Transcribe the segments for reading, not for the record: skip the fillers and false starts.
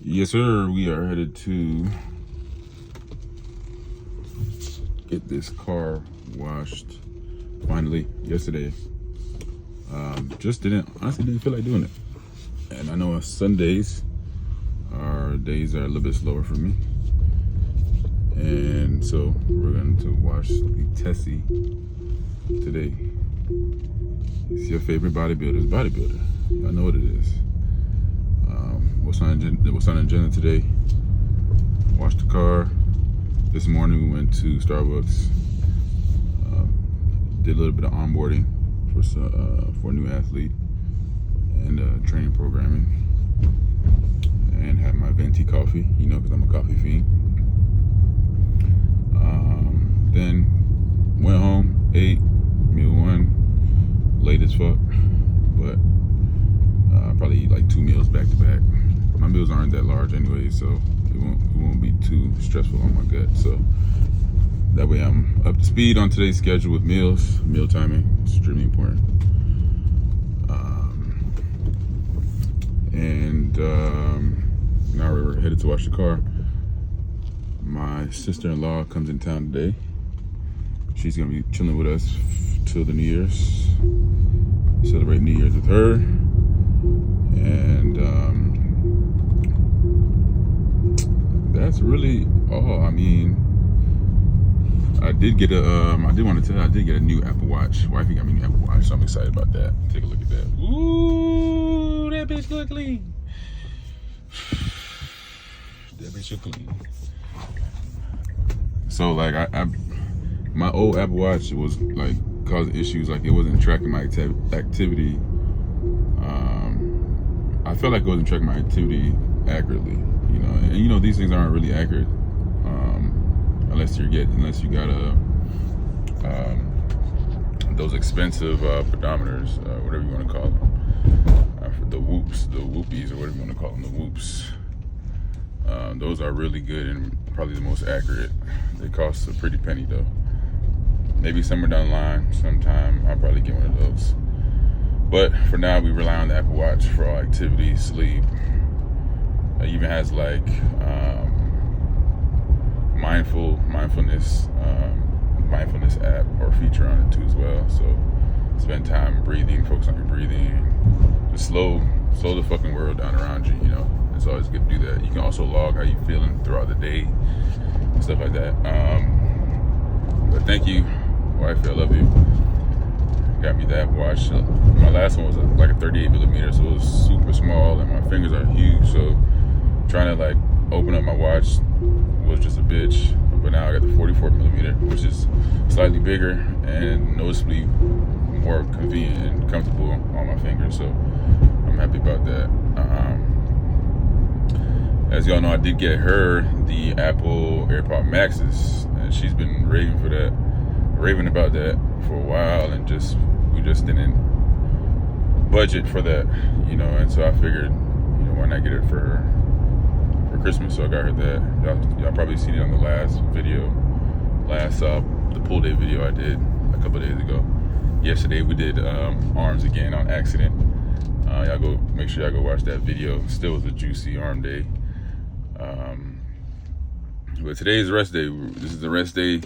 Yes, sir. We are headed to get this car washed finally yesterday. Honestly didn't feel like doing it. And I know Sundays, our days are a little bit slower for me. And so we're going to wash the Tessie today. It's your favorite bodybuilder's bodybuilder. I know what it is. What's on the agenda today? Wash the car. This morning we went to Starbucks. Did a little bit of onboarding for a new athlete and training programming. And had my venti coffee, because I'm a coffee fiend. Then went home, ate, meal one, late as fuck, but probably eat like 2 meals back to back. My meals aren't that large anyway, so it won't be too stressful on my gut. So that way I'm up to speed on today's schedule with meals, meal timing, extremely important. Now we're headed to wash the car. My sister-in-law comes in town today. She's gonna be chilling with us till the New Year's, celebrate New Year's with her. And that's really all. I mean, I did get a new Apple Watch. Wifey got me a new Apple Watch, so I'm excited about that. Take a look at that. Ooh, that bitch look clean. That bitch look clean. So like my old Apple Watch was like causing issues, like it wasn't tracking my activity. I felt like it wasn't tracking my activity accurately, and these things aren't really accurate unless you got those expensive pedometers, whatever you want to call them, the whoopies, or whatever you want to call them, the whoops. Those are really good and probably the most accurate. They cost a pretty penny though. Maybe somewhere down the line, sometime I'll probably get one of those. But for now, we rely on the Apple Watch for all activity, sleep. It even has like mindfulness app or feature on it too as well. So spend time breathing, focus on your breathing, just slow the fucking world down around you. It's always good to do that. You can also log how you're feeling throughout the day, stuff like that. But thank you, wife. I love you. Got me the Apple Watch. My last one was like a 38 millimeter, so it was super small, and my fingers are huge. So trying to like open up my watch was just a bitch. But now I got the 44 millimeter, which is slightly bigger and noticeably more convenient and comfortable on my fingers. So I'm happy about that. As y'all know, I did get her the Apple AirPod Maxes, and she's been raving about that for a while, and we just didn't budget for that, and so I figured, why not get it for her for Christmas? So I got her that. Y'all probably seen it on the last the pull day video I did a couple days ago. Yesterday we did arms again on accident. Y'all make sure y'all go watch that video. Still was a juicy arm day. But today is rest day. This is the rest day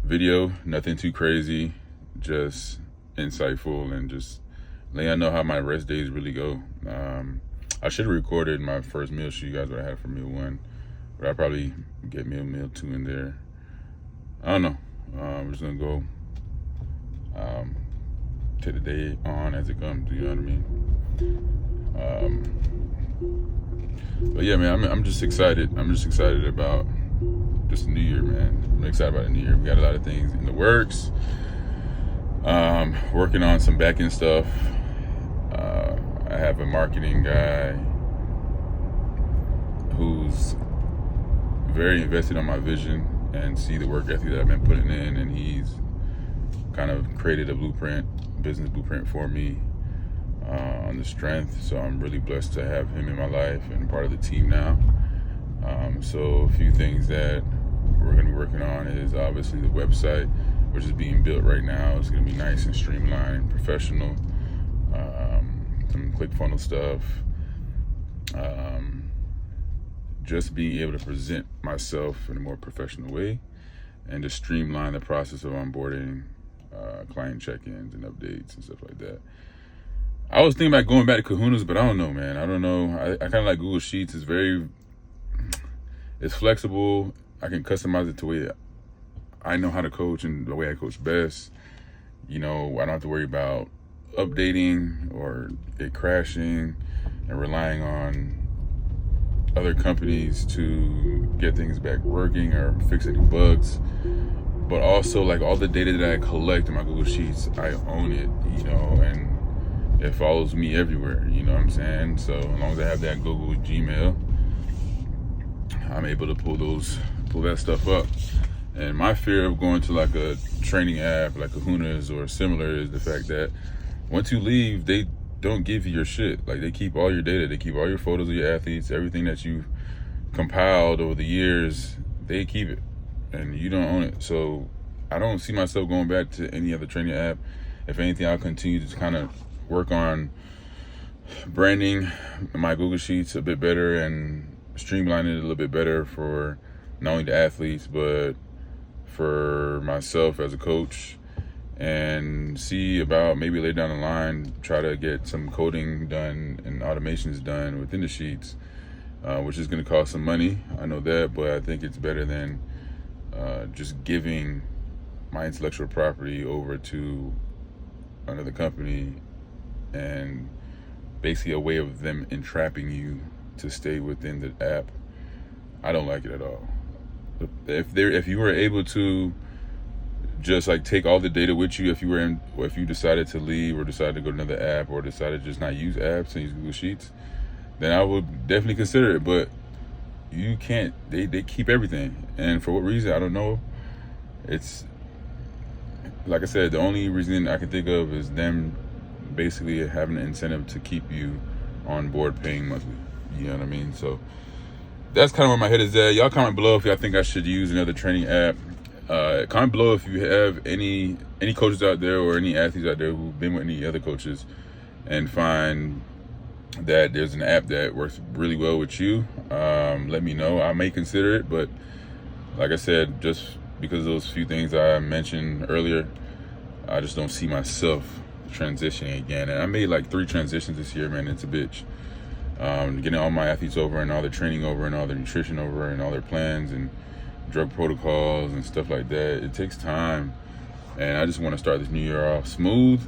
video. Nothing too crazy, just insightful, and just let y'all know how my rest days really go. I should have recorded my first meal, show you guys what I had for meal one, but I'll probably get meal two in there. I don't know. I'm just gonna go take the day on as it comes. You know what I mean? But yeah, man, I'm just excited. I'm just excited about just the new year, man. I'm excited about the new year. We got a lot of things in the works. Working on some back end stuff. I have a marketing guy who's very invested on my vision and see the work ethic that I've been putting in, and he's kind of created a business blueprint for me on the strength. So I'm really blessed to have him in my life and part of the team now. So a few things that we're going to be working on is obviously the website, which is being built right now. It's going to be nice and streamlined, professional. Some ClickFunnels stuff. just being able to present myself in a more professional way and to streamline the process of onboarding, client check-ins and updates and stuff like that. I was thinking about going back to Kahunas, but I don't know, man. I don't know. I kind of like Google Sheets. It's flexible. I can customize it to the way I know how to coach and the way I coach best. You know, I don't have to worry about updating or it crashing and relying on other companies to get things back working or fix any bugs. But also, like, all the data that I collect in my Google Sheets, I own it, you know, and it follows me everywhere, you know what I'm saying? So as long as I have that Google Gmail, I'm able to pull that stuff up. And my fear of going to like a training app like Kahunas or similar is the fact that once you leave, they don't give you your shit. Like, they keep all your data, they keep all your photos of your athletes, everything that you've compiled over the years, they keep it, and you don't own it. So I don't see myself going back to any other training app. If anything, I'll continue to kind of work on branding my Google Sheets a bit better and streamlining it a little bit better for not only the athletes, but for myself as a coach, and see about maybe later down the line, try to get some coding done and automations done within the sheets, which is going to cost some money. I know that, but I think it's better than just giving my intellectual property over to another company and basically a way of them entrapping you to stay within the app. I don't like it at all. If you were able to just like take all the data with you, if you decided to leave or decided to go to another app or decided to just not use apps and use Google Sheets, then I would definitely consider it. But you can't. They keep everything, and for what reason, I don't know. It's like I said, the only reason I can think of is them basically having an incentive to keep you on board paying monthly. You know what I mean? So that's kind of where my head is at. Y'all comment below if y'all think I should use another training app. Comment below if you have any coaches out there or any athletes out there who've been with any other coaches and find that there's an app that works really well with you. Let me know. I may consider it, but like I said, just because of those few things I mentioned earlier, I just don't see myself transitioning again. And I made like 3 transitions this year, man. It's a bitch. Getting all my athletes over and all their training over and all their nutrition over and all their plans and drug protocols and stuff like that. It takes time, and I just want to start this new year off smooth,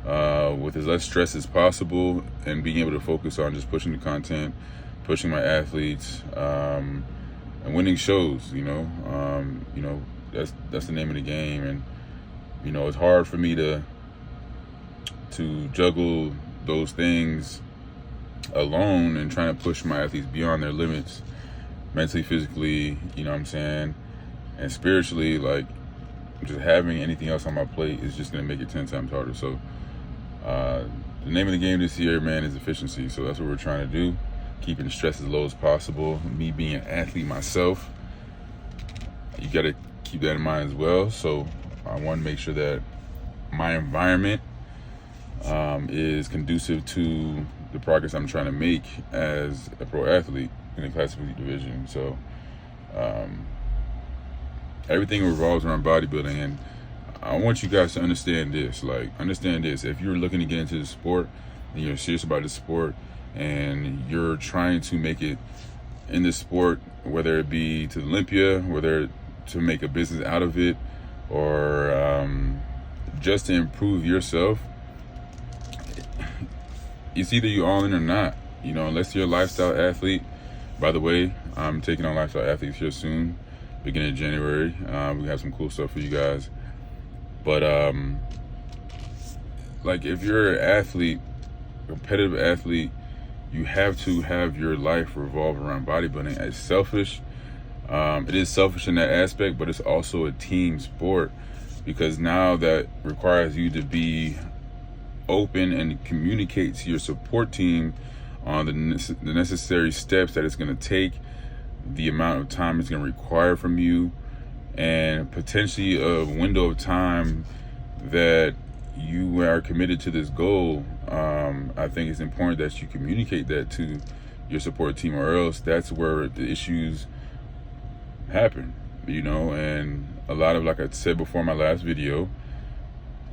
with as less stress as possible, and being able to focus on just pushing the content, pushing my athletes, and winning shows. You know, that's the name of the game. And you know, it's hard for me to juggle those things alone and trying to push my athletes beyond their limits, mentally, physically, you know what I'm saying, and spiritually. Like, just having anything else on my plate is just gonna make it 10 times harder. So the name of the game this year, man, is efficiency. So that's what we're trying to do, keeping stress as low as possible. Me being an athlete myself, you got to keep that in mind as well. So I want to make sure that my environment is conducive to the progress I'm trying to make as a pro athlete in the classic division. So everything revolves around bodybuilding, and I want you guys to understand this. Like, understand this: if you're looking to get into the sport and you're serious about the sport and you're trying to make it in this sport, whether it be to Olympia, whether to make a business out of it, or just to improve yourself, it's either you all in or not. You know, unless you're a lifestyle athlete. By the way, I'm taking on lifestyle athletes here soon, beginning of January. We have some cool stuff for you guys. But like, if you're an athlete, competitive athlete, you have to have your life revolve around bodybuilding. It's selfish. It is selfish in that aspect, but it's also a team sport, because now that requires you to be open and communicate to your support team on the necessary steps that it's going to take, the amount of time it's going to require from you, and potentially a window of time that you are committed to this goal. I think it's important that you communicate that to your support team, or else that's where the issues happen, you know. And a lot of, like I said before in my last video,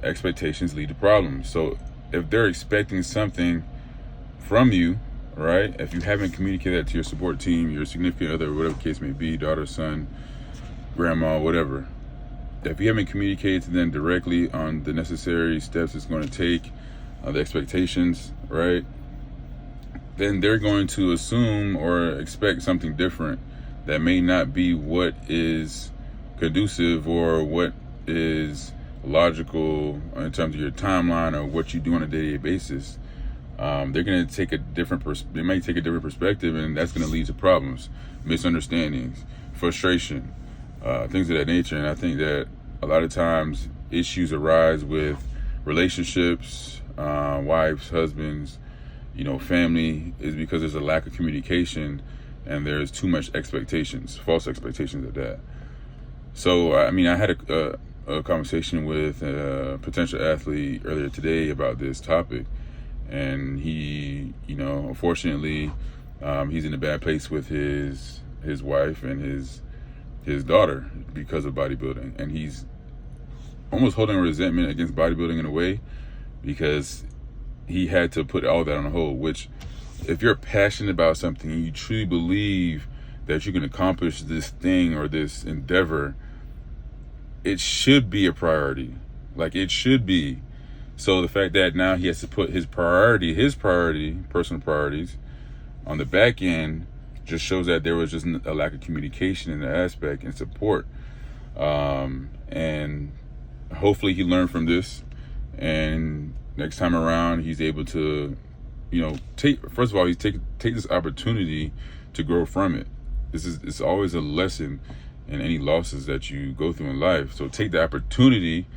expectations lead to problems. So if they're expecting something from you, right, if you haven't communicated that to your support team, your significant other, whatever the case may be, daughter, son, grandma, whatever, if you haven't communicated to them directly on the necessary steps it's going to take, the expectations, right, then they're going to assume or expect something different that may not be what is conducive or what is logical in terms of your timeline or what you do on a day-to-day basis. They're going to take a different they might take a different perspective, and that's going to lead to problems, misunderstandings, frustration, things of that nature. And I think that a lot of times issues arise with relationships, wives, husbands, you know, family, is because there's a lack of communication and there's too much expectations, false expectations at that. So, I mean, I had a conversation with a potential athlete earlier today about this topic, and he, you know, unfortunately, he's in a bad place with his wife and his daughter because of bodybuilding, and he's almost holding a resentment against bodybuilding in a way, because he had to put all that on hold. Which, if you're passionate about something and you truly believe that you can accomplish this thing or this endeavor, it should be a priority. Like, it should be. So the fact that now he has to put his priority, personal priorities, on the back end, just shows that there was just a lack of communication in the aspect and support. And hopefully he learned from this, and next time around he's able to, you know, take this opportunity to grow from it. It's always a lesson in any losses that you go through in life. So take the opportunity,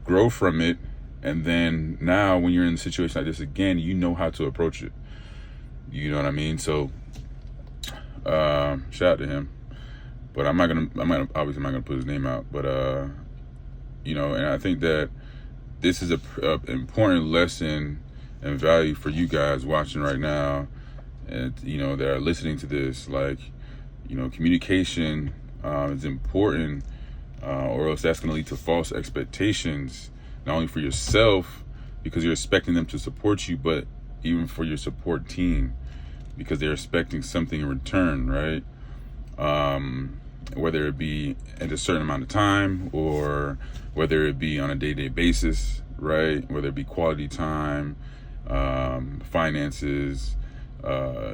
grow from it, and then now when you're in a situation like this again, you know how to approach it. You know what I mean? So shout out to him. But I'm not gonna put his name out. But you know, and I think that this is a important lesson and value for you guys watching right now, and, you know, that are listening to this. Like, you know, communication is important, or else that's going to lead to false expectations, not only for yourself because you're expecting them to support you, but even for your support team because they're expecting something in return, right? Whether it be at a certain amount of time, or whether it be on a day-to-day basis, right? Whether it be quality time, finances,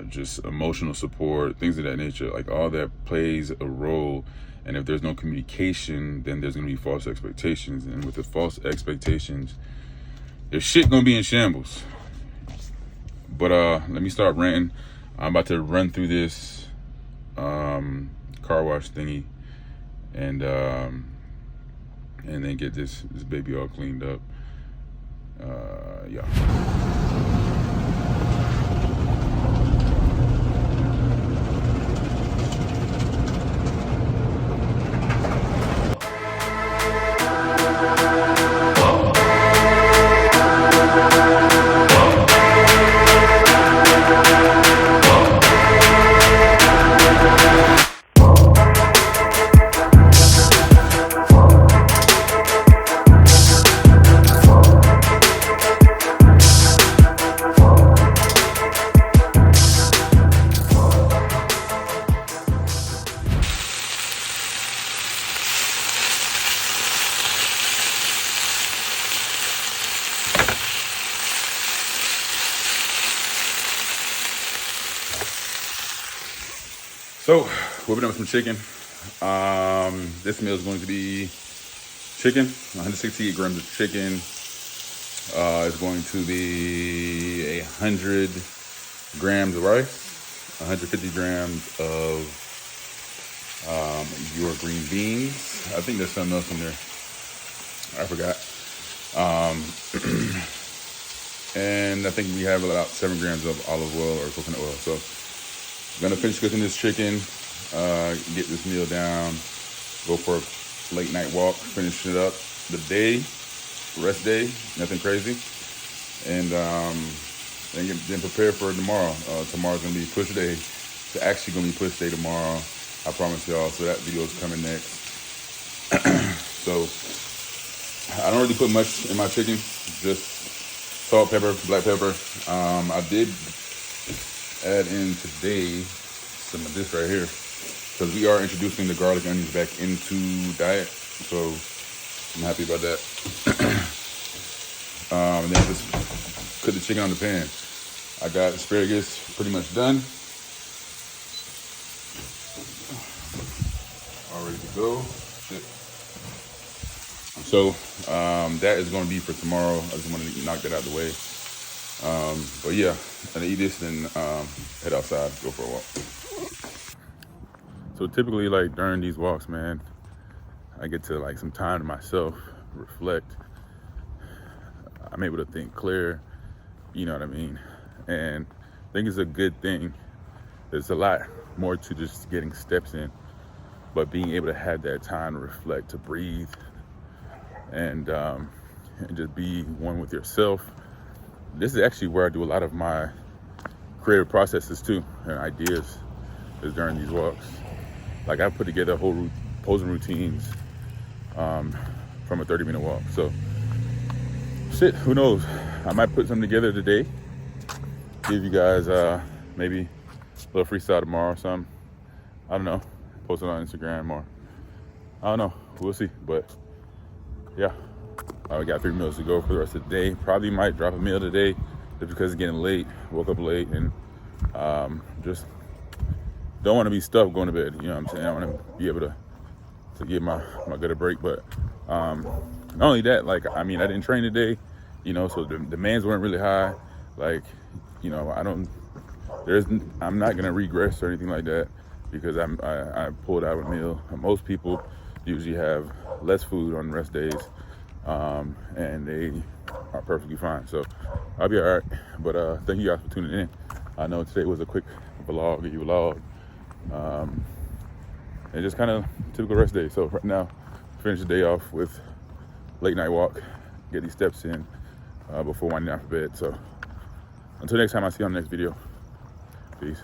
just emotional support, things of that nature. Like, all that plays a role. And if there's no communication, then there's gonna be false expectations. And with the false expectations, there's shit gonna be in shambles. But let me start ranting. I'm about to run through this car wash thingy, and then get this baby all cleaned up. Yeah. So, whipping up some chicken. This meal is going to be chicken, 168 grams of chicken. It's going to be 100 grams of rice, 150 grams of your green beans. I think there's something else in there. I forgot. And I think we have about 7 grams of olive oil or coconut oil. So I'm gonna finish cooking this chicken, get this meal down, go for a late night walk, finish it up the day, rest day, nothing crazy. And then prepare for tomorrow. Tomorrow's gonna be push day. It's actually gonna be push day tomorrow. I promise y'all. So that video is coming next. So I don't really put much in my chicken. Just salt, pepper, black pepper. I did add in today some of this right here because we are introducing the garlic onions back into diet. So I'm happy about that. And then just cook the chicken on the pan. I got asparagus pretty much done. All ready to go. Shit. So that is going to be for tomorrow. I just wanted to knock that out of the way. But yeah, I'm gonna eat this and head outside, go for a walk. So typically, like during these walks, man, I get to like some time to myself, reflect. I'm able to think clear, you know what I mean? And I think it's a good thing. There's a lot more to just getting steps in, but being able to have that time to reflect, to breathe, and just be one with yourself. This is actually where I do a lot of my creative processes too, and ideas, is during these walks. Like I put together whole posing routines from a 30-minute walk. So shit, who knows? I might put something together today. Give you guys maybe a little freestyle tomorrow or something. I don't know. Post it on Instagram or I don't know. We'll see. But yeah, I got 3 meals to go for the rest of the day. Probably might drop a meal today just because it's getting late. Woke up late and just don't want to be stuck going to bed. You know what I'm saying? I want to be able to give my gut a break. But not only that, like, I mean, I didn't train today, you know, so the demands weren't really high. Like, you know, I'm not going to regress or anything like that because I pulled out a meal. Most people usually have less food on rest days, and they are perfectly fine. So I'll be all right. But thank you guys for tuning in. I know today was a quick vlog, and just kind of typical rest day. So right now, finish the day off with late night walk, get these steps in before winding down for bed. So until next time, I'll see you on the next video. Peace.